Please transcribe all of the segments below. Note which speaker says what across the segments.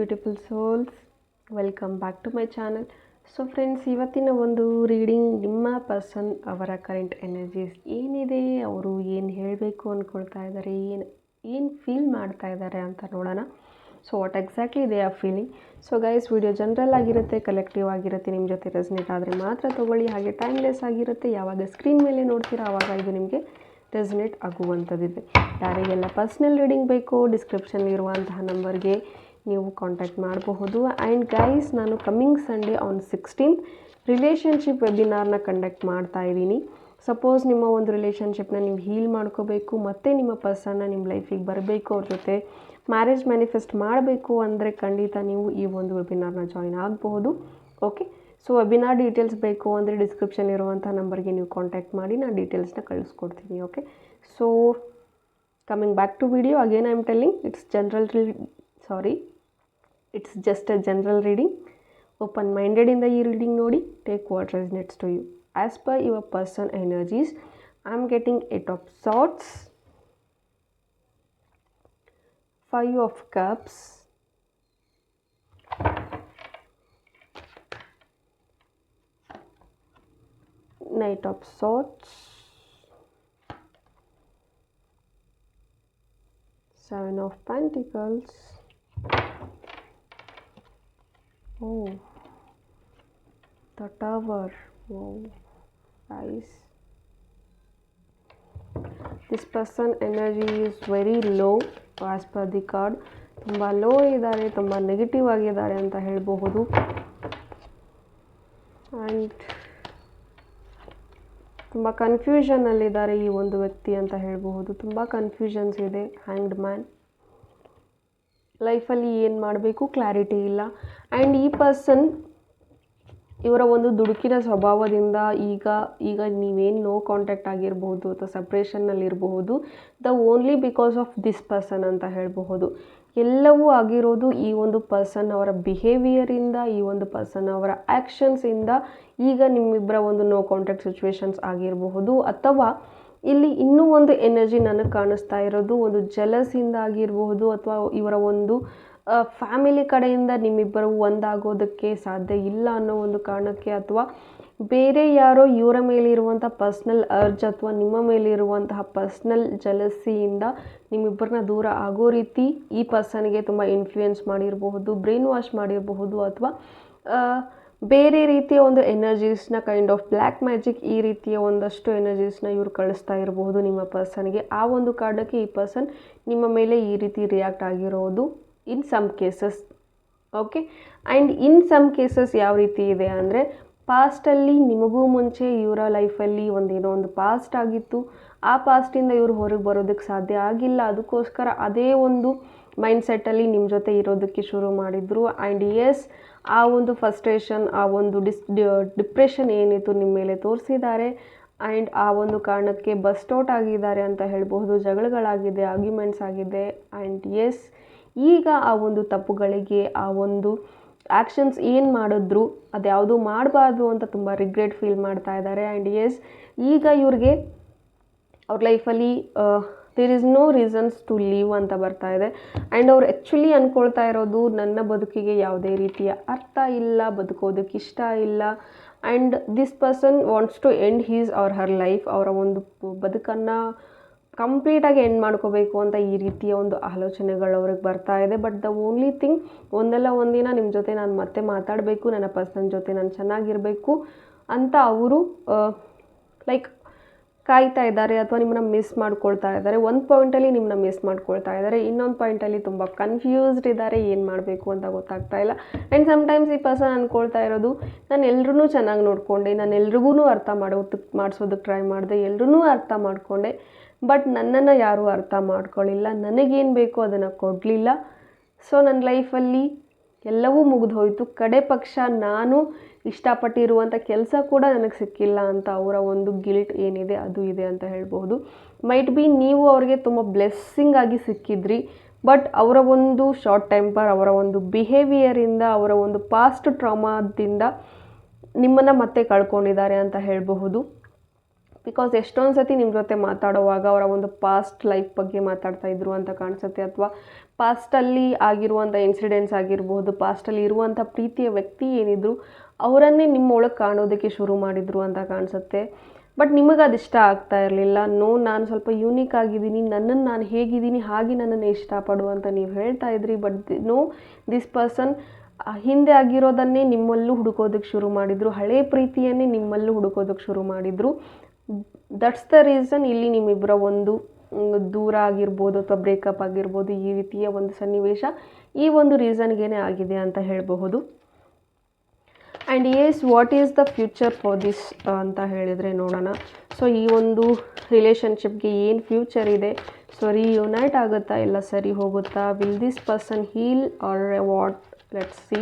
Speaker 1: Beautiful souls, welcome back to my channel. So friends, ಇವತ್ತಿನ ಒಂದು reading ನಿಮ್ಮ person ಅವರ ಕರೆಂಟ್ ಎನರ್ಜೀಸ್ ಏನಿದೆ, ಅವರು ಏನು ಹೇಳಬೇಕು ಅಂದ್ಕೊಳ್ತಾ ಇದ್ದಾರೆ, ಏನು ಫೀಲ್ ಮಾಡ್ತಾ ಇದ್ದಾರೆ ಅಂತ ನೋಡೋಣ. So what exactly they are feeling. So guys, video general ಆಗಿರುತ್ತೆ, ಕಲೆಕ್ಟಿವ್ ಆಗಿರುತ್ತೆ, ನಿಮ್ಮ ಜೊತೆ ರೆಸನೇಟ್ ಆದರೆ ಮಾತ್ರ ತೊಗೊಳ್ಳಿ. ಹಾಗೆ ಟೈಮ್ಲೆಸ್ ಆಗಿರುತ್ತೆ, ಯಾವಾಗ ಸ್ಕ್ರೀನ್ ಮೇಲೆ ನೋಡ್ತೀರಾ ಆವಾಗ ಇದು ನಿಮಗೆ ರೆಸನೇಟ್ ಆಗುವಂಥದ್ದಿದೆ. ಯಾರಿಗೆಲ್ಲ ಪರ್ಸ್ನಲ್ ರೀಡಿಂಗ್ ಬೇಕೋ ಡಿಸ್ಕ್ರಿಪ್ಷನ್ಲಿರುವಂತಹ ನಂಬರ್ಗೆ ನೀವು ಕಾಂಟ್ಯಾಕ್ಟ್ ಮಾಡಬಹುದು. ಆ್ಯಂಡ್ ಗೈಸ್, ನಾನು coming Sunday on 16th relationship ವೆಬಿನಾರ್ನ ಕಂಡಕ್ಟ್ ಮಾಡ್ತಾ ಇದ್ದೀನಿ. ಸಪೋಸ್ ನಿಮ್ಮ ಒಂದು ರಿಲೇಷನ್ಶಿಪ್ನ ನೀವು ಹೀಲ್ ಮಾಡ್ಕೋಬೇಕು ಮತ್ತು ನಿಮ್ಮ ಪರ್ಸನ್ನ ನಿಮ್ಮ ಲೈಫಿಗೆ ಬರಬೇಕು, ಅವ್ರ ಜೊತೆ ಮ್ಯಾರೇಜ್ ಮ್ಯಾನಿಫೆಸ್ಟ್ ಮಾಡಬೇಕು ಅಂದರೆ ಖಂಡಿತ ನೀವು ಈ ಒಂದು ವೆಬಿನಾರ್ನ ಜಾಯಿನ್ ಆಗಬಹುದು. ಓಕೆ, ಸೊ ವೆಬಿನಾರ್ ಡೀಟೇಲ್ಸ್ ಬೇಕು ಅಂದರೆ ಡಿಸ್ಕ್ರಿಪ್ಷನ್ ಇರುವಂಥ ನಂಬರ್ಗೆ ನೀವು ಕಾಂಟ್ಯಾಕ್ಟ್ ಮಾಡಿ, ನಾನು ಡೀಟೇಲ್ಸ್ನ ಕಳಿಸ್ಕೊಡ್ತೀನಿ. Okay, so coming back to video, again I am telling it's just a general reading. Open ಮೈಂಡೆಡಿಂದ ಈ ರೀಡಿಂಗ್ ನೋಡಿ, take what resonates to you. As per your person energies, I am getting 8 of Swords, 5 of Cups, Knight of Swords, 7 of Pentacles. Oh, the Tower. Wow, nice. This person energy is very low as per the card. ತುಂಬ low ಇದ್ದಾರೆ, ತುಂಬ negative ಆಗಿದ್ದಾರೆ ಅಂತ ಹೇಳಬಹುದು. And ತುಂಬ ಕನ್ಫ್ಯೂಷನಲ್ಲಿದ್ದಾರೆ ಈ ಒಂದು ವ್ಯಕ್ತಿ ಅಂತ ಹೇಳಬಹುದು. ತುಂಬ ಕನ್ಫ್ಯೂಷನ್ಸ್ ಇದೆ. ಹ್ಯಾಂಗ್ಡ್ ಮ್ಯಾನ್, ಲೈಫಲ್ಲಿ ಏನು ಮಾಡಬೇಕು ಕ್ಲಾರಿಟಿ ಇಲ್ಲ. ಆ್ಯಂಡ್ ಈ ಪರ್ಸನ್ ಇವರ ಒಂದು ದುಡುಕಿನ ಸ್ವಭಾವದಿಂದ ಈಗ ನೀವೇನು ನೋ ಕಾಂಟ್ಯಾಕ್ಟ್ ಆಗಿರಬಹುದು ಅಥವಾ ಸಪ್ರೇಷನ್ನಲ್ಲಿರಬಹುದು, the only because of this person ಅಂತ ಹೇಳಬಹುದು. ಎಲ್ಲವೂ ಆಗಿರೋದು ಈ ಒಂದು ಪರ್ಸನ್ ಅವರ ಬಿಹೇವಿಯರಿಂದ, ಈ ಒಂದು ಪರ್ಸನ್ ಅವರ ಆ್ಯಕ್ಷನ್ಸಿಂದ ಈಗ ನಿಮ್ಮಿಬ್ಬರ ಒಂದು ನೋ ಕಾಂಟ್ಯಾಕ್ಟ್ ಸಿಚುವೇಶನ್ಸ್ ಆಗಿರಬಹುದು. ಅಥವಾ ಇಲ್ಲಿ ಇನ್ನೂ ಒಂದು ಎನರ್ಜಿ ನನಗೆ ಕಾಣಿಸ್ತಾ ಇರೋದು ಒಂದು ಜಲಸಿಂದ ಆಗಿರಬಹುದು, ಅಥವಾ ಇವರ ಒಂದು ಫ್ಯಾಮಿಲಿ ಕಡೆಯಿಂದ ನಿಮ್ಮಿಬ್ಬರು ಒಂದಾಗೋದಕ್ಕೆ ಸಾಧ್ಯ ಇಲ್ಲ ಅನ್ನೋ ಒಂದು ಕಾರಣಕ್ಕೆ, ಅಥವಾ ಬೇರೆ ಯಾರೋ ಇವರ ಮೇಲಿರುವಂಥ ಪರ್ಸ್ನಲ್ ಅರ್ಜ್ ಅಥವಾ ನಿಮ್ಮ ಮೇಲಿರುವಂತಹ ಪರ್ಸ್ನಲ್ ಜಲಸಿಯಿಂದ ನಿಮ್ಮಿಬ್ಬರನ್ನ ದೂರ ಆಗೋ ರೀತಿ ಈ ಪರ್ಸನ್ಗೆ ತುಂಬ ಇನ್ಫ್ಲೂಯೆನ್ಸ್ ಮಾಡಿರಬಹುದು, ಬ್ರೈನ್ ವಾಶ್ ಮಾಡಿರಬಹುದು, ಅಥವಾ ಬೇರೆ ರೀತಿಯ ಒಂದು ಎನರ್ಜೀಸ್ನ ಕೈಂಡ್ ಆಫ್ ಬ್ಲ್ಯಾಕ್ ಮ್ಯಾಜಿಕ್, ಈ ರೀತಿಯ ಒಂದಷ್ಟು ಎನರ್ಜೀಸ್ನ ಇವರು ಕಳಿಸ್ತಾ ಇರಬಹುದು ನಿಮ್ಮ ಪರ್ಸನ್ಗೆ. ಆ ಒಂದು ಕಾರಣಕ್ಕೆ ಈ ಪರ್ಸನ್ ನಿಮ್ಮ ಮೇಲೆ ಈ ರೀತಿ ರಿಯಾಕ್ಟ್ ಆಗಿರೋದು in some cases. Okay, and in some cases ಯಾವ ರೀತಿ ಇದೆ ಅಂದರೆ, ಪಾಸ್ಟಲ್ಲಿ ನಿಮಗೂ ಮುಂಚೆ ಇವರ ಲೈಫಲ್ಲಿ ಒಂದೇನೋ ಒಂದು ಪಾಸ್ಟ್ ಆಗಿತ್ತು, ಆ ಪಾಸ್ಟಿಂದ ಇವರು ಹೊರಗೆ ಬರೋದಕ್ಕೆ ಸಾಧ್ಯ ಆಗಿಲ್ಲ, ಅದಕ್ಕೋಸ್ಕರ ಅದೇ ಒಂದು ಮೈಂಡ್ಸೆಟ್ಟಲ್ಲಿ ನಿಮ್ಮ ಜೊತೆ ಇರೋದಕ್ಕೆ ಶುರು ಮಾಡಿದರು. ಆ್ಯಂಡ್ ಎಸ್, ಆ ಒಂದು ಫಸ್ಟ್ರೇಷನ್, ಆ ಒಂದು ಡಿಪ್ರೆಷನ್ ಏನಿತ್ತು ನಿಮ್ಮ ಮೇಲೆ ತೋರಿಸಿದ್ದಾರೆ. ಆ್ಯಂಡ್ ಆ ಒಂದು ಕಾರಣಕ್ಕೆ ಬಸ್ಟ್ ಔಟ್ ಆಗಿದ್ದಾರೆ ಅಂತ ಹೇಳ್ಬಹುದು. ಜಗಳಗಳಾಗಿದೆ, ಆರ್ಗ್ಯುಮೆಂಟ್ಸ್ ಆಗಿದೆ. ಆ್ಯಂಡ್ ಎಸ್, ಈಗ ಆ ಒಂದು ತಪ್ಪುಗಳಿಗೆ, ಆ ಒಂದು ಆ್ಯಕ್ಷನ್ಸ್ ಏನು ಮಾಡಿದ್ರು ಅದ್ಯಾವುದು ಮಾಡಬಾರ್ದು ಅಂತ ತುಂಬ ರಿಗ್ರೆಟ್ ಫೀಲ್ ಮಾಡ್ತಾ ಇದ್ದಾರೆ. ಆ್ಯಂಡ್ ಎಸ್, ಈಗ ಇವ್ರಿಗೆ ಅವ್ರ ಲೈಫಲ್ಲಿ there is no reasons to live ಅಂತ ಬರ್ತಾ ಇದೆ. ಆ್ಯಂಡ್ ಅವ್ರು ಆ್ಯಕ್ಚುಲಿ ಅಂದ್ಕೊಳ್ತಾ ಇರೋದು, ನನ್ನ ಬದುಕಿಗೆ ಯಾವುದೇ ರೀತಿಯ ಅರ್ಥ ಇಲ್ಲ, ಬದುಕೋದಕ್ಕೆ ಇಷ್ಟ ಇಲ್ಲ. And this person wants to end his or her life, ಅವರ ಒಂದು ಬದುಕನ್ನು ಕಂಪ್ಲೀಟಾಗಿ ಎಂಡ್ ಮಾಡ್ಕೋಬೇಕು ಅಂತ ಈ ರೀತಿಯ ಒಂದು ಆಲೋಚನೆಗಳು ಅವ್ರಿಗೆ ಬರ್ತಾ ಇದೆ. ಬಟ್ ದ ಓನ್ಲಿ ಥಿಂಗ್, ಒಂದಲ್ಲ ಒಂದಿನ ನಿಮ್ಮ ಜೊತೆ ನಾನು ಮತ್ತೆ ಮಾತಾಡಬೇಕು, ನನ್ನ ಪರ್ಸನ್ ಜೊತೆ ನಾನು ಚೆನ್ನಾಗಿರಬೇಕು ಅಂತ ಅವರು ಲೈಕ್ ಕಾಯ್ತಾ ಇದ್ದಾರೆ, ಅಥವಾ ನಿಮ್ಮನ್ನ ಮಿಸ್ ಮಾಡ್ಕೊಳ್ತಾ ಇದ್ದಾರೆ. ಒಂದು ಪಾಯಿಂಟಲ್ಲಿ ನಿಮ್ಮನ್ನ ಮಿಸ್ ಮಾಡ್ಕೊಳ್ತಾ ಇದ್ದಾರೆ, ಇನ್ನೊಂದು ಪಾಯಿಂಟಲ್ಲಿ ತುಂಬ ಕನ್ಫ್ಯೂಸ್ಡ್ ಇದ್ದಾರೆ, ಏನು ಮಾಡಬೇಕು ಅಂತ ಗೊತ್ತಾಗ್ತಾ ಇಲ್ಲ. ಆ್ಯಂಡ್ ಸಮ್ಟೈಮ್ಸ್ ಈ ಪರ್ಸನ್ ಅಂದ್ಕೊಳ್ತಾ ಇರೋದು, ನಾನು ಎಲ್ರೂ ಚೆನ್ನಾಗಿ ನೋಡಿಕೊಂಡೆ, ನಾನು ಎಲ್ರಿಗೂ ಅರ್ಥ ಮಾಡಿಸೋದಕ್ಕೆ ಟ್ರೈ ಮಾಡಿದೆ, ಎಲ್ಲರೂ ಅರ್ಥ ಮಾಡಿಕೊಂಡೆ, ಬಟ್ ನನ್ನನ್ನು ಯಾರೂ ಅರ್ಥ ಮಾಡ್ಕೊಳ್ಳಿಲ್ಲ, ನನಗೇನು ಬೇಕೋ ಅದನ್ನು ಕೊಡಲಿಲ್ಲ. ಸೊ ನನ್ನ ಲೈಫಲ್ಲಿ ಎಲ್ಲವೂ ಮುಗಿದು ಹೋಯಿತು, ಕಡೆ ಪಕ್ಷ ನಾನು ಇಷ್ಟಪಟ್ಟಿರುವಂಥ ಕೆಲಸ ಕೂಡ ನನಗೆ ಸಿಕ್ಕಿಲ್ಲ ಅಂತ ಅವರ ಒಂದು ಗಿಲ್ಟ್ ಏನಿದೆ ಅದು ಇದೆ ಅಂತ ಹೇಳ್ಬೋದು. ಮೈಟ್ ಬಿ ನೀವು ಅವ್ರಿಗೆ ತುಂಬ ಬ್ಲೆಸ್ಸಿಂಗ್ ಆಗಿ ಸಿಕ್ಕಿದ್ರಿ, ಬಟ್ ಅವರ ಒಂದು ಶಾರ್ಟ್ ಟೆಂಪರ್, ಅವರ ಒಂದು ಬಿಹೇವಿಯರಿಂದ, ಅವರ ಒಂದು ಪಾಸ್ಟ್ ಟ್ರಾಮಾದಿಂದ ನಿಮ್ಮನ್ನು ಮತ್ತೆ ಕಳ್ಕೊಂಡಿದ್ದಾರೆ ಅಂತ ಹೇಳಬಹುದು. ಬಿಕಾಸ್ ಎಷ್ಟೊಂದು ಸತಿ ನಿಮ್ಮ ಜೊತೆ ಮಾತಾಡುವಾಗ ಅವರ ಒಂದು ಪಾಸ್ಟ್ ಲೈಫ್ ಬಗ್ಗೆ ಮಾತಾಡ್ತಾ ಇದ್ರು ಅಂತ ಕಾಣಿಸುತ್ತೆ, ಅಥವಾ ಪಾಸ್ಟಲ್ಲಿ ಆಗಿರುವಂಥ ಇನ್ಸಿಡೆಂಟ್ಸ್ ಆಗಿರ್ಬೋದು, ಪಾಸ್ಟಲ್ಲಿ ಇರುವಂಥ ಪ್ರೀತಿಯ ವ್ಯಕ್ತಿ ಏನಿದ್ರು ಅವರನ್ನೇ ನಿಮ್ಮೊಳಗೆ ಕಾಣೋದಕ್ಕೆ ಶುರು ಮಾಡಿದರು ಅಂತ ಕಾಣಿಸುತ್ತೆ. ಬಟ್ ನಿಮಗೆ ಅದು ಇಷ್ಟ ಆಗ್ತಾ ಇರಲಿಲ್ಲ. ನೋ, ನಾನು ಸ್ವಲ್ಪ ಯೂನಿಕ್ ಆಗಿದ್ದೀನಿ, ನನ್ನನ್ನು ನಾನು ಹೇಗಿದ್ದೀನಿ ಹಾಗೆ ನನ್ನನ್ನು ಇಷ್ಟಪಡು ಅಂತ ನೀವು ಹೇಳ್ತಾ ಇದ್ರಿ. ಬಟ್ ನೋ, ದಿಸ್ ಪರ್ಸನ್ ಹಿಂದೆ ಆಗಿರೋದನ್ನೇ ನಿಮ್ಮಲ್ಲೂ ಹುಡುಕೋದಕ್ಕೆ ಶುರು ಮಾಡಿದರು, ಹಳೆ ಪ್ರೀತಿಯನ್ನೇ ನಿಮ್ಮಲ್ಲೂ ಹುಡುಕೋದಕ್ಕೆ ಶುರು ಮಾಡಿದರು. ದಟ್ಸ್ ದ ರೀಸನ್ ಇಲ್ಲಿ ನಿಮ್ಮಿಬ್ಬರ ಒಂದು ದೂರ ಆಗಿರ್ಬೋದು ಅಥವಾ ಬ್ರೇಕಪ್ ಆಗಿರ್ಬೋದು, ಈ ರೀತಿಯ ಒಂದು ಸನ್ನಿವೇಶ ಈ ಒಂದು ರೀಸನ್ಗೇ ಆಗಿದೆ ಅಂತ ಹೇಳಬಹುದು. And yes, what is the future for this ಅಂತ ಹೇಳಿದರೆ ನೋಡೋಣ. ಸೊ ಈ ಒಂದು ರಿಲೇಷನ್ಶಿಪ್ಗೆ ಏನು ಫ್ಯೂಚರ್ ಇದೆ? ಸೊ ರಿಯುನೈಟ್ ಆಗುತ್ತಾ, ಎಲ್ಲ ಸರಿ ಹೋಗುತ್ತಾ? Will this person heal or what? Let's see.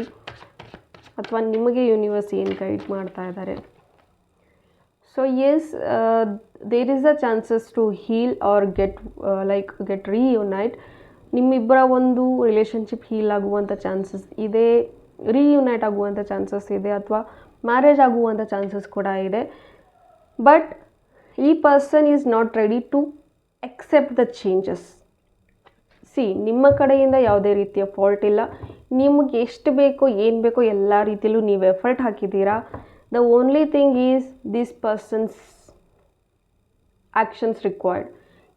Speaker 1: ಅಥವಾ ನಿಮಗೆ ಯೂನಿವರ್ಸ್ ಏನು ಗೈಡ್ ಮಾಡ್ತಾ ಇದ್ದಾರೆ? So yes, there is a chances to heal or get reunite. ನಿಮ್ಮಿಬ್ಬರ ಒಂದು ರಿಲೇಷನ್ಶಿಪ್ ಹೀಲ್ ಆಗುವಂಥ ಚಾನ್ಸಸ್ ಇದೆ, ರಿಯುನೈಟ್ ಆಗುವಂಥ ಚಾನ್ಸಸ್ ಇದೆ, ಅಥವಾ ಮ್ಯಾರೇಜ್ ಆಗುವಂಥ ಚಾನ್ಸಸ್ ಕೂಡ ಇದೆ. ಬಟ್ ಈ person is not ready to accept the changes. See, ನಿಮ್ಮ ಕಡೆಯಿಂದ ಯಾವುದೇ ರೀತಿಯ ಫಾಲ್ಟ್ ಇಲ್ಲ. ನಿಮಗೆ ಎಷ್ಟು ಬೇಕೋ ಏನು ಬೇಕೋ ಎಲ್ಲ ರೀತಿಯಲ್ಲೂ ನೀವು ಎಫರ್ಟ್ ಹಾಕಿದ್ದೀರಾ. The only thing is this persons actions required.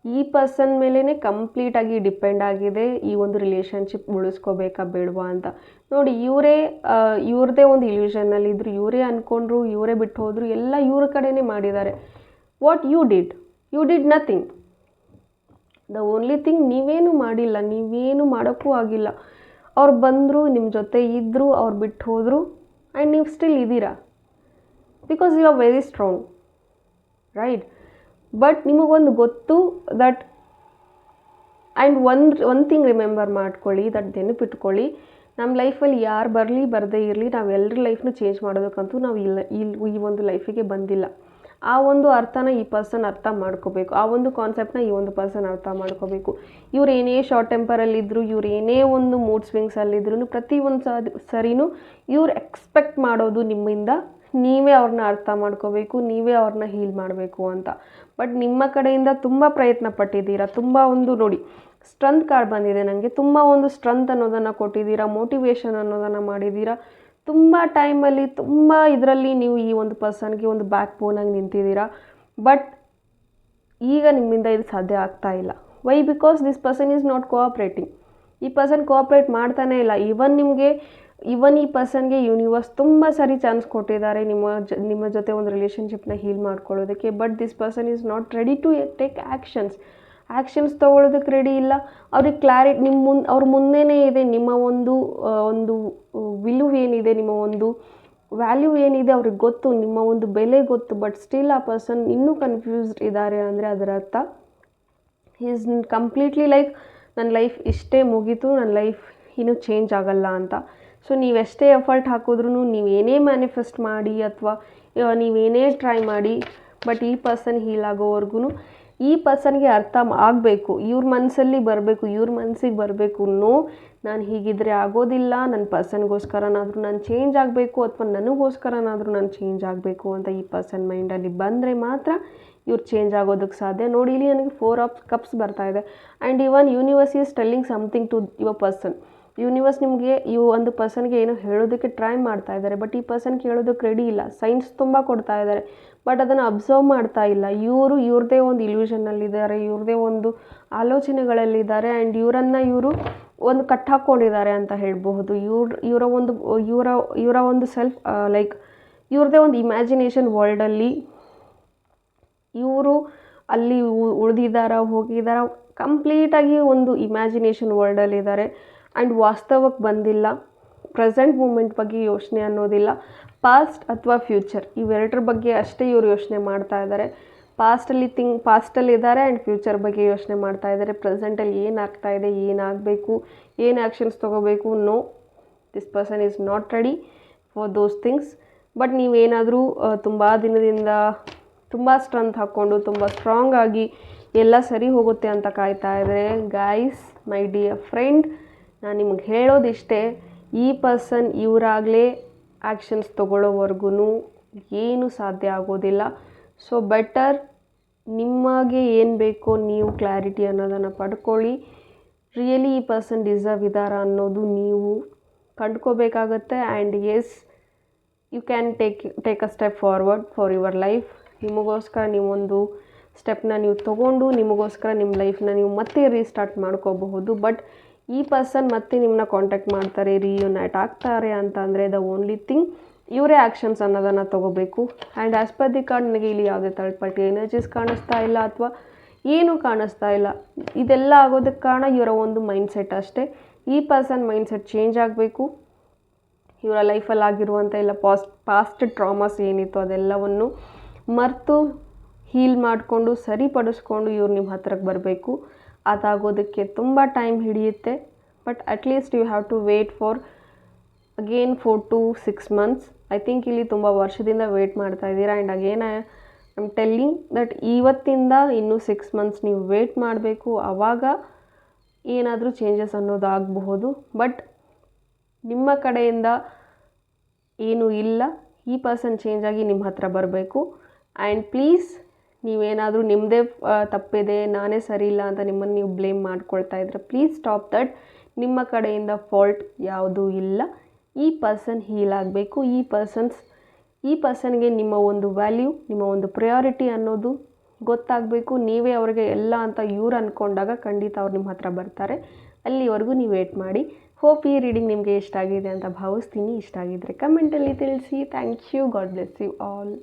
Speaker 1: ಈ ಪರ್ಸನ್ ಮೇಲೇ ಕಂಪ್ಲೀಟಾಗಿ ಡಿಪೆಂಡ್ ಆಗಿದೆ ಈ ಒಂದು ರಿಲೇಷನ್ಶಿಪ್ ಉಳಿಸ್ಕೋಬೇಕಾ ಬೇಡವಾ ಅಂತ. ನೋಡಿ, ಇವ್ರದ್ದೇ ಒಂದು ಇಲ್ಯೂಷನ್ನಲ್ಲಿದ್ದರು, ಇವರೇ ಅಂದ್ಕೊಂಡ್ರು, ಇವರೇ ಬಿಟ್ಟು ಹೋದರು, ಎಲ್ಲ ಇವ್ರ ಕಡೆನೇ ಮಾಡಿದ್ದಾರೆ. What you did nothing. The only thing, ನೀವೇನು ಮಾಡಿಲ್ಲ, ನೀವೇನು ಮಾಡೋಕ್ಕೂ ಆಗಿಲ್ಲ. ಅವ್ರು ಬಂದರು, ನಿಮ್ಮ ಜೊತೆ ಇದ್ದರು, ಅವ್ರು ಬಿಟ್ಟು ಹೋದರು, ಆ್ಯಂಡ್ ನೀವು ಸ್ಟಿಲ್ ಇದ್ದೀರಾ. Because you are very strong, right? But ನಿಮಗೊಂದು ಗೊತ್ತು ದಟ್, ಆ್ಯಂಡ್ ಒಂದು ಥಿಂಗ್ ರಿಮೆಂಬರ್ ಮಾಡ್ಕೊಳ್ಳಿ, ದಟ್ ನೆನಪಿಟ್ಕೊಳ್ಳಿ, ನಮ್ಮ ಲೈಫಲ್ಲಿ ಯಾರು ಬರಲಿ ಬರದೇ ಇರಲಿ, ನಾವೆಲ್ಲರ ಲೈಫ್ನ ಚೇಂಜ್ ಮಾಡೋದಕ್ಕಂತೂ ನಾವು ಈ ಒಂದು ಲೈಫಿಗೆ ಬಂದಿಲ್ಲ. ಆ ಒಂದು ಅರ್ಥನ ಈ ಪರ್ಸನ್ ಅರ್ಥ ಮಾಡ್ಕೋಬೇಕು, ಆ ಒಂದು ಕಾನ್ಸೆಪ್ಟನ್ನ ಈ ಒಂದು ಪರ್ಸನ್ ಅರ್ಥ ಮಾಡ್ಕೋಬೇಕು. ಇವ್ರು ಏನೇ ಶಾರ್ಟ್ ಟೆಂಪರಲ್ಲಿದ್ದರು, ಇವ್ರು ಏನೇ ಒಂದು ಮೂಡ್ ಸ್ವಿಂಗ್ಸಲ್ಲಿದ್ರೂ ಪ್ರತಿಯೊಂದು ಸರಿನೂ ಇವ್ರು ಎಕ್ಸ್ಪೆಕ್ಟ್ ಮಾಡೋದು ನಿಮ್ಮಿಂದ ನೀವೇ ಅವ್ರನ್ನ ಅರ್ಥ ಮಾಡ್ಕೋಬೇಕು, ನೀವೇ ಅವ್ರನ್ನ ಹೀಲ್ ಮಾಡಬೇಕು ಅಂತ. ಬಟ್ ನಿಮ್ಮ ಕಡೆಯಿಂದ ತುಂಬ ಪ್ರಯತ್ನ ಪಟ್ಟಿದ್ದೀರಾ, ತುಂಬ ಒಂದು ನೋಡಿ ಸ್ಟ್ರೆಂತ್ ಕಾರ್ಡ್ ಬಂದಿದೆ ನನಗೆ, ತುಂಬ ಒಂದು ಸ್ಟ್ರೆಂತ್ ಅನ್ನೋದನ್ನು ಕೊಟ್ಟಿದ್ದೀರಾ, ಮೋಟಿವೇಶನ್ ಅನ್ನೋದನ್ನು ಮಾಡಿದ್ದೀರಾ. ತುಂಬ ಟೈಮಲ್ಲಿ ತುಂಬ ಇದರಲ್ಲಿ ನೀವು ಈ ಒಂದು ಪರ್ಸನ್ಗೆ ಒಂದು ಬ್ಯಾಕ್ ಬೋನಾಗಿ ನಿಂತಿದ್ದೀರಾ. ಬಟ್ ಈಗ ನಿಮ್ಮಿಂದ ಇದು ಸಾಧ್ಯ ಆಗ್ತಾ ಇಲ್ಲ. Why? Because this person is not cooperating. ಈ ಪರ್ಸನ್ ಕೋಆಪ್ರೇಟ್ ಮಾಡ್ತಾನೇ ಇಲ್ಲ. ಇವನ್ ಈ ಪರ್ಸನ್ಗೆ ಯೂನಿವರ್ಸ್ ತುಂಬ ಸರಿ ಚಾನ್ಸ್ ಕೊಟ್ಟಿದ್ದಾರೆ ನಿಮ್ಮ ಜೊತೆ ಒಂದು ರಿಲೇಷನ್ಶಿಪ್ನ ಹೀಲ್ ಮಾಡ್ಕೊಳ್ಳೋದಕ್ಕೆ. But this person is not ready to take actions ತೊಗೊಳೋದಕ್ಕೆ ರೆಡಿ ಇಲ್ಲ. ಅವ್ರಿಗೆ ಕ್ಲಾರಿಟಿ ಅವ್ರ ಮುಂದೆನೇ ಇದೆ ನಿಮ್ಮ ಒಂದು ವಿಲ್ಯೂ ಏನಿದೆ, ನಿಮ್ಮ ಒಂದು ವ್ಯಾಲ್ಯೂ ಏನಿದೆ ಅವ್ರಿಗೆ ಗೊತ್ತು, ನಿಮ್ಮ ಒಂದು ಬೆಲೆ ಗೊತ್ತು. ಬಟ್ ಸ್ಟಿಲ್ ಆ ಪರ್ಸನ್ ಇನ್ನೂ ಕನ್ಫ್ಯೂಸ್ಡ್ ಇದ್ದಾರೆ ಅಂದರೆ ಅದರ ಅರ್ಥ ಈಸ್ ಕಂಪ್ಲೀಟ್ಲಿ ಲೈಕ್ ನನ್ನ ಲೈಫ್ ಇಷ್ಟೇ ಮುಗೀತು, ನನ್ನ ಲೈಫ್ ಇನ್ನೂ ಚೇಂಜ್ ಆಗಲ್ಲ ಅಂತ. ಸೊ ನೀವೆಷ್ಟೇ ಎಫರ್ಟ್ ಹಾಕಿದ್ರೂ, ನೀವೇನೇ ಮ್ಯಾನಿಫೆಸ್ಟ್ ಮಾಡಿ ಅಥವಾ ನೀವೇನೇ ಟ್ರೈ ಮಾಡಿ, ಬಟ್ ಈ ಪರ್ಸನ್ ಹೀಲ್ ಆಗೋವರೆಗೂ ಈ ಪರ್ಸನ್ಗೆ ಅರ್ಥ ಆಗಬೇಕು, ಇವ್ರ ಮನಸ್ಸಲ್ಲಿ ಬರಬೇಕು, ಇವ್ರ ಮನಸ್ಸಿಗೆ ಬರಬೇಕು, ನೋ, ನಾನು ಹೀಗಿದ್ರೆ ಆಗೋದಿಲ್ಲ, ನನ್ನ ಪರ್ಸನ್ಗೋಸ್ಕರನಾದರೂ ನಾನು ಚೇಂಜ್ ಆಗಬೇಕು, ಅಥವಾ ನನಗೋಸ್ಕರನಾದರೂ ನಾನು ಚೇಂಜ್ ಆಗಬೇಕು ಅಂತ ಈ ಪರ್ಸನ್ ಮೈಂಡಲ್ಲಿ ಬಂದರೆ ಮಾತ್ರ ಇವ್ರು ಚೇಂಜ್ ಆಗೋದಕ್ಕೆ ಸಾಧ್ಯ. ನೋಡಿ, ಇಲ್ಲಿ ನನಗೆ 4 ಆಫ್ ಕಪ್ಸ್ ಬರ್ತಾ ಇದೆ. And even universe is telling something to your person. Universe ನಿಮಗೆ ಈ ಒಂದು ಪರ್ಸನ್ಗೆ ಏನೋ ಹೇಳೋದಕ್ಕೆ ಟ್ರೈ ಮಾಡ್ತಾ ಇದ್ದಾರೆ. ಬಟ್ ಈ ಪರ್ಸನ್ ಕೇಳೋದಕ್ಕೆ ರೆಡಿ ಇಲ್ಲ. ಸೈನ್ಸ್ ತುಂಬ ಕೊಡ್ತಾ ಇದ್ದಾರೆ, ಬಟ್ ಅದನ್ನು ಅಬ್ಸರ್ವ್ ಮಾಡ್ತಾ ಇಲ್ಲ. ಇವ್ರದ್ದೇ ಒಂದು ಇಲ್ಯೂಷನ್ನಲ್ಲಿದ್ದಾರೆ, ಇವ್ರದ್ದೇ ಒಂದು ಆಲೋಚನೆಗಳಲ್ಲಿದ್ದಾರೆ. ಆ್ಯಂಡ್ ಇವರು ಒಂದು ಕಟ್ಟಾಕ್ಕೊಂಡಿದ್ದಾರೆ ಅಂತ ಹೇಳಬಹುದು. ಇವರ ಒಂದು ಸೆಲ್ಫ್ ಇವ್ರದ್ದೇ ಒಂದು ಇಮ್ಯಾಜಿನೇಷನ್ ವರ್ಲ್ಡಲ್ಲಿ ಇವರು ಅಲ್ಲಿ ಹೋಗಿದ್ದಾರ, ಕಂಪ್ಲೀಟಾಗಿ ಒಂದು ಇಮ್ಯಾಜಿನೇಷನ್ ವರ್ಲ್ಡಲ್ಲಿದ್ದಾರೆ. ಆ್ಯಂಡ್ ವಾಸ್ತವಕ್ಕೆ ಬಂದಿಲ್ಲ. ಪ್ರೆಸೆಂಟ್ ಮೂಮೆಂಟ್ ಬಗ್ಗೆ ಯೋಚನೆ ಅನ್ನೋದಿಲ್ಲ. ಪಾಸ್ಟ್ ಅಥವಾ ಫ್ಯೂಚರ್ ಇವೆರಡರ ಬಗ್ಗೆ ಅಷ್ಟೇ ಇವರು ಯೋಚನೆ ಮಾಡ್ತಾ ಇದ್ದಾರೆ. ಪಾಸ್ಟಲ್ಲಿದ್ದಾರೆ ಆ್ಯಂಡ್ ಫ್ಯೂಚರ್ ಬಗ್ಗೆ ಯೋಚನೆ ಮಾಡ್ತಾ ಇದ್ದಾರೆ. ಪ್ರೆಸೆಂಟಲ್ಲಿ ಏನಾಗ್ತಾ ಇದೆ, ಏನಾಗಬೇಕು, ಏನು ಆ್ಯಕ್ಷನ್ಸ್ ತೊಗೋಬೇಕು, no, this person is not ready for those things. But ನೀವೇನಾದರೂ ತುಂಬ ದಿನದಿಂದ ತುಂಬ ಸ್ಟ್ರೆಂತ್ ಹಾಕ್ಕೊಂಡು ತುಂಬ ಸ್ಟ್ರಾಂಗ್ ಆಗಿ ಎಲ್ಲ ಸರಿ ಹೋಗುತ್ತೆ ಅಂತ ಕಾಯ್ತಾ ಇದ್ದಾರೆ. ಗೈಸ್, ಮೈ ಡಿಯರ್ ಫ್ರೆಂಡ್, ನಾನು ನಿಮಗೆ ಹೇಳೋದಿಷ್ಟೇ, ಈ ಪರ್ಸನ್ ಇವರಾಗಲೇ ಆ್ಯಕ್ಷನ್ಸ್ ತೊಗೊಳ್ಳೋವರೆಗೂ ಏನು ಸಾಧ್ಯ ಆಗೋದಿಲ್ಲ. ಸೊ ಬೆಟರ್ ನಿಮಗೆ ಏನು ಬೇಕೋ ನೀವು ಕ್ಲಾರಿಟಿ ಅನ್ನೋದನ್ನು ಪಡ್ಕೊಳ್ಳಿ. ರಿಯಲಿ ಈ ಪರ್ಸನ್ ಡಿಸರ್ವ್ ಇದ್ದಾರಾ ಅನ್ನೋದು ನೀವು ಕಂಡ್ಕೋಬೇಕಾಗತ್ತೆ. And yes, you can take a step forward for your life. ನಿಮಗೋಸ್ಕರ ನೀವೊಂದು ಸ್ಟೆಪ್ನ ನೀವು ತೊಗೊಂಡು ನಿಮಗೋಸ್ಕರ ನಿಮ್ಮ ಲೈಫ್ನ ನೀವು ಮತ್ತೆ ರೀಸ್ಟಾರ್ಟ್ ಮಾಡ್ಕೋಬಹುದು. ಬಟ್ ಈ ಪರ್ಸನ್ ಮತ್ತೆ ನಿಮ್ಮನ್ನ ಕಾಂಟ್ಯಾಕ್ಟ್ ಮಾಡ್ತಾರೆ, ರಿಯೂನೈಟ್ ಆಗ್ತಾರೆ ಅಂತ ಅಂದರೆ ದ ಓನ್ಲಿ ಥಿಂಗ್ ಇವರೇ ಆ್ಯಕ್ಷನ್ಸ್ ಅನ್ನೋದನ್ನು ತೊಗೋಬೇಕು. And as per the card ನನಗೆ ಇಲ್ಲಿ ಯಾವುದೇ ಥರ್ಡ್ ಪಾರ್ಟಿ ಎನರ್ಜೀಸ್ ಕಾಣಿಸ್ತಾ ಇಲ್ಲ ಅಥವಾ ಏನೂ ಕಾಣಿಸ್ತಾ ಇಲ್ಲ. ಇದೆಲ್ಲ ಆಗೋದಕ್ಕೆ ಕಾರಣ ಇವರ ಒಂದು ಮೈಂಡ್ಸೆಟ್ ಅಷ್ಟೇ. ಈ ಪರ್ಸನ್ ಮೈಂಡ್ಸೆಟ್ ಚೇಂಜ್ ಆಗಬೇಕು. ಇವರ ಲೈಫಲ್ಲಿ ಆಗಿರುವಂಥ ಎಲ್ಲ ಪಾಸ್ಟ್ ಟ್ರಾಮಾಸ್ ಏನಿತ್ತು ಅದೆಲ್ಲವನ್ನು ಮರೆತು ಹೀಲ್ ಮಾಡಿಕೊಂಡು ಸರಿಪಡಿಸ್ಕೊಂಡು ಇವ್ರು ನಿಮ್ಮ ಹತ್ರಕ್ಕೆ ಬರಬೇಕು. ಅದಾಗೋದಕ್ಕೆ ತುಂಬ ಟೈಮ್ ಹಿಡಿಯುತ್ತೆ. But at least you have to wait for again 4 to 6 months. I think ಇಲ್ಲಿ ತುಂಬ ವರ್ಷದಿಂದ ವೇಟ್ ಮಾಡ್ತಾ ಇದ್ದೀರಾ. And again I am telling that ಇವತ್ತಿಂದ ಇನ್ನೂ 6 months ನೀವು ವೇಟ್ ಮಾಡಬೇಕು. ಆವಾಗ ಏನಾದರೂ ಚೇಂಜಸ್ ಅನ್ನೋದು ಆಗಬಹುದು. ಬಟ್ ನಿಮ್ಮ ಕಡೆಯಿಂದ ಏನೂ ಇಲ್ಲ. ಈ ಪರ್ಸನ್ ಚೇಂಜ್ ಆಗಿ ನಿಮ್ಮ ಹತ್ರ ಬರಬೇಕು. ಆ್ಯಂಡ್ ಪ್ಲೀಸ್, ನೀವೇನಾದರೂ ನಿಮ್ಮದೇ ತಪ್ಪಿದೆ, ನಾನೇ ಸರಿ ಇಲ್ಲ ಅಂತ ನಿಮ್ಮನ್ನು ನೀವು ಬ್ಲೇಮ್ ಮಾಡ್ಕೊಳ್ತಾ ಇದ್ರೆ ಪ್ಲೀಸ್ ಸ್ಟಾಪ್ ದಟ್. ನಿಮ್ಮ ಕಡೆಯಿಂದ ಫಾಲ್ಟ್ ಯಾವುದೂ ಇಲ್ಲ. ಈ ಪರ್ಸನ್ ಹೀಲ್ ಆಗಬೇಕು. ಈ ಪರ್ಸನ್ಗೆ ನಿಮ್ಮ ಒಂದು ವ್ಯಾಲ್ಯೂ, ನಿಮ್ಮ ಒಂದು ಪ್ರಯಾರಿಟಿ ಅನ್ನೋದು ಗೊತ್ತಾಗಬೇಕು. ನೀವೇ ಅವರಿಗೆ ಎಲ್ಲ ಅಂತ ಇವ್ರು ಅಂದ್ಕೊಂಡಾಗ ಖಂಡಿತ ಅವ್ರು ನಿಮ್ಮ ಹತ್ರ ಬರ್ತಾರೆ. ಅಲ್ಲಿವರೆಗೂ ನೀವು ವೇಟ್ ಮಾಡಿ. ಹೋಪ್ ಈ ರೀಡಿಂಗ್ ನಿಮಗೆ ಇಷ್ಟ ಆಗಿದೆ ಅಂತ ಭಾವಿಸ್ತೀನಿ. ಇಷ್ಟ ಆಗಿದ್ದರೆ ಕಮೆಂಟಲ್ಲಿ ತಿಳಿಸಿ. Thank you. God bless you all.